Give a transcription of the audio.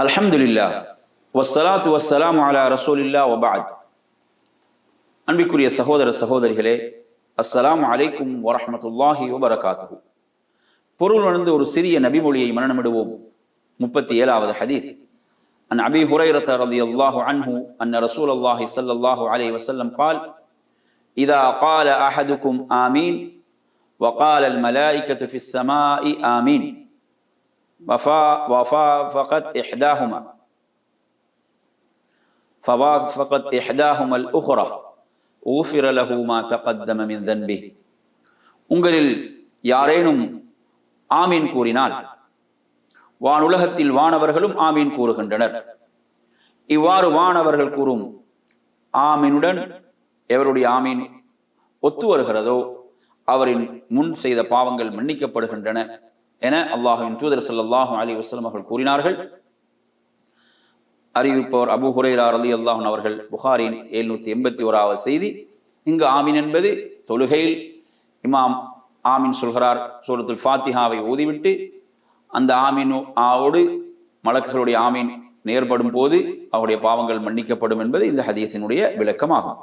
அல்ஹம்துலில்லாஹ் வஸ்ஸலாத்து வஸ்ஸலாமு அலா ரசூலில்லாஹ் வபஅத். அன்பிற்குரிய சகோதர சகோதரிகளே, அஸ்ஸலாமு அலைக்கும் வரஹ்மத்துல்லாஹி வபரகாத்துஹு. பொருள் உணர்ந்து ஒரு சிறிய நபிமொழியை மனனமிடுவோம். 37வது ஹதீஸ். அன் அபீ ஹுரைரத ரலியல்லாஹு அன்ஹு அன்ன ரசூலல்லாஹி ஸல்லல்லாஹு அலைஹி வஸல்லம் قال إذا قال أحدكم آمين وقال الملائكة في السماء آمين وفقد إحداهما الأخرى غفر له ما تقدم من ذنبه. உங்களில் யாரேனும் ஆமீன் கூறினால் வானுலகத்தில் வானவர்களும் ஆமீன் கூறுகின்றனர். இவ்வாறு வானவர்கள் கூறும் ஆமீனுடன் எவருடைய ஆமீன் ஒத்து வருகிறதோ அவரின் முன் செய்த பாவங்கள் மன்னிக்கப்படுகின்றன என அல்லாஹ்வின் தூதர் ஸல்லல்லாஹு அலைஹி வஸல்லம் அவர்கள் கூறினார்கள். அறிவிப்பவர் அபூ ஹுரைரா ரலியல்லாஹு அன்ஹு அவர்கள். புகாரின் 781வது செய்தி. இங்கு ஆமீன் என்பது தொழுகையில் இமாம் ஆமீன் சொல்கிறார், சூரத்துல் ஃபாத்திஹாவை ஓதிவிட்டு அந்த ஆமீனோடு மலக்குகளுடைய ஆமீன் நேர்படும் போது அவருடைய பாவங்கள் மன்னிக்கப்படும் என்பது இந்த ஹதீஸினுடைய விளக்கமாகும்.